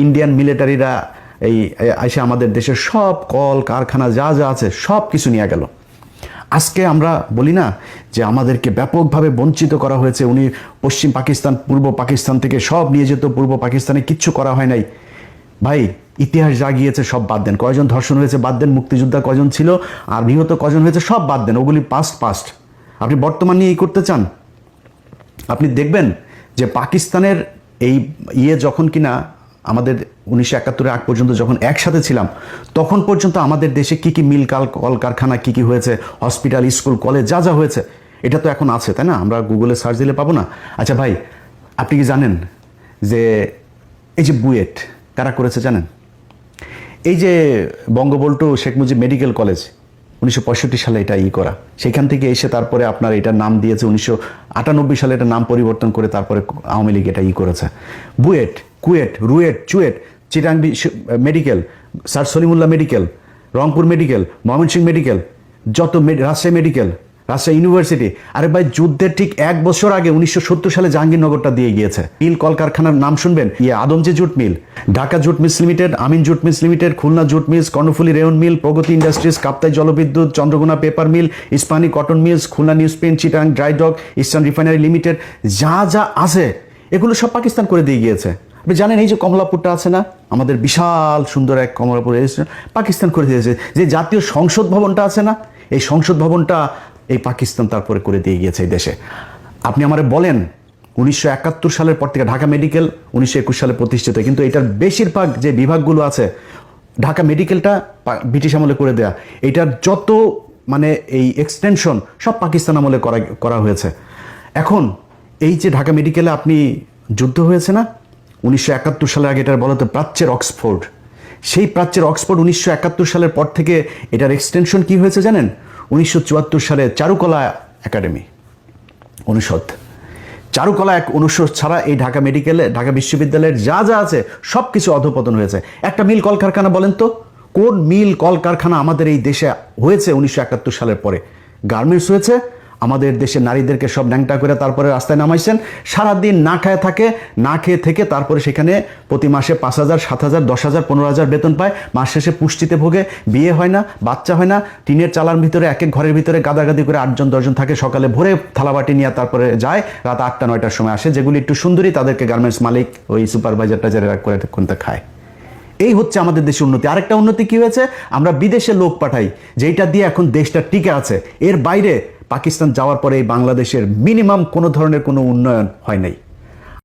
Indian মিলিটারিরা এই এসে আমাদের দেশের সব কল কারখানা যা যা আছে সব কিছু নিয়ে গেল। আজকে আমরা বলি না যে আমাদেরকে ব্যাপকভাবে বঞ্চিত করা হয়েছে, উনি পশ্চিম পাকিস্তান পূর্ব পাকিস্তান থেকে সব নিয়ে যেত, পূর্ব পাকিস্তানে কিচ্ছু করা হয় নাই। ভাই ইতিহাস যা গিয়েছে সব বাদ দেন, কয়জন ধর্ষণ হয়েছে বাদ দেন, মুক্তিযোদ্ধা কয়জন ছিল আর নিহত কয়জন হয়েছে সব বাদ দেন, ওগুলি পাস্ট। আপনি বর্তমান নিয়ে করতে চান, আপনি দেখবেন যে পাকিস্তানের এই যখন কিনা আমাদের 1971 আগ পর্যন্ত যখন একসাথে ছিলাম তখন পর্যন্ত আমাদের দেশে কি কি মিল কলকারখানা কি কি হয়েছে, হসপিটাল স্কুল কলেজ যা যা হয়েছে এটা তো এখন আছে, তাই না? আমরা গুগলে সার্চ দিলে পাবো না? আচ্ছা ভাই, আপনি কি জানেন যে এই যে বুয়েট কারা করেছে জানেন? এই যে বঙ্গবন্ধু শেখ মুজিব মেডিকেল কলেজ 1965 সালে এটা করা, সেখান থেকে এসে তারপরে আপনার এটার নাম দিয়েছে 1998 সালে এটার নাম পরিবর্তন করে তারপরে আওয়ামী লীগ এটা করেছে। BUET, KUET, RUET, CUET, Chittagong medical, sir Salimullah medical, Rangpur medical, Mymensingh medical, যত রাজশাহী মেডিকেল, রাজশাহী ইউনিভার্সিটি। আরে ভাই যুদ্ধের ঠিক 1 বছর আগে 1970 সালে জাহাঙ্গীরনগরটা দিয়ে গিয়েছে। মিল কলকারখানার নাম শুনবেন, Adamjee jute mill, Dhaka jute mills limited, Amin jute mills limited, Khulna jute mills, Karnaphuli rayon mill, Pragati industries, Kaptai জলবিদ্যুৎ, Chandrakona paper mill, Ispahani cotton mills, Khulna newsprint, Chittagong dry dock, eastern refinery limited, যা যা আছে এগুলো সব পাকিস্তান করে দিয়ে গিয়েছে। আপনি জানেন এই যে কমলাপুরটা আছে না, আমাদের বিশাল সুন্দর এক কমলাপুর পাকিস্তান করে দিয়েছে। যে জাতীয় সংসদ ভবনটা আছে না, এই সংসদ ভবনটা এই পাকিস্তান তারপরে করে দিয়ে গিয়েছে এই দেশে। আপনি আমারে বলেন 1971 সালের পর থেকে ঢাকা মেডিকেল 1921 সালে প্রতিষ্ঠিত, কিন্তু এটার বেশিরভাগ যে বিভাগগুলো আছে, ঢাকা মেডিকেলটা ব্রিটিশ আমলে করে দেয়া, এটার যত মানে এই এক্সটেনশন সব পাকিস্তান আমলে করা হয়েছে। এখন এই যে ঢাকা মেডিকেলে আপনি যুদ্ধ হয়েছে না 1971 সালের আগে, এটার বলা হতো প্রাচ্যের অক্সফোর্ড। সেই প্রাচ্যের অক্সফোর্ড 1971 সালের পর থেকে এটার এক্সটেনশন কি হয়েছে জানেন? 1974 সালে চারুকলা একাডেমি অনুষদ, চারুকলা এক অনুষদ ছাড়া এই ঢাকা মেডিকেলে, ঢাকা বিশ্ববিদ্যালয়ের যা যা আছে সব কিছু অধঃপতন হয়েছে। একটা মিল কলকারখানা বলেন তো, কোন মিল কলকারখানা আমাদের এই দেশে হয়েছে 1971 সালের পরে? গার্মেন্টস হয়েছে, আমাদের দেশে নারীদেরকে সব ন্যাংটা করে তারপরে রাস্তায় নামাইছেন, সারাদিন না খায় থাকে, না খেয়ে থেকে তারপরে সেখানে প্রতি মাসে 5,000, 7,000, 10,000, 15,000 বেতন পায়, মাস শেষে পুষ্টিতে ভোগে, বিয়ে হয় না, বাচ্চা হয় না, টিনের চালার ভিতরে এক এক ঘরের ভিতরে গাদাগাদি করে 8জন 10জন থাকে, সকালে ভোরে থালাবাটি নিয়ে তারপরে যায়, রাত 8টা 9টার সময় আসে, যেগুলি একটু সুন্দরী তাদেরকে গার্মেন্টস মালিক ওই সুপারভাইজার টাইজার করে কোনটা খায়। এই হচ্ছে আমাদের দেশের উন্নতি। আরেকটা উন্নতি কি হয়েছে, আমরা বিদেশে লোক পাঠাই, যেটা দিয়ে এখন দেশটা টিকে আছে। এর বাইরে পাকিস্তান যাওয়ার পরে এই বাংলাদেশের মিনিমাম কোনো ধরনের কোনো উন্নয়ন হয় নাই।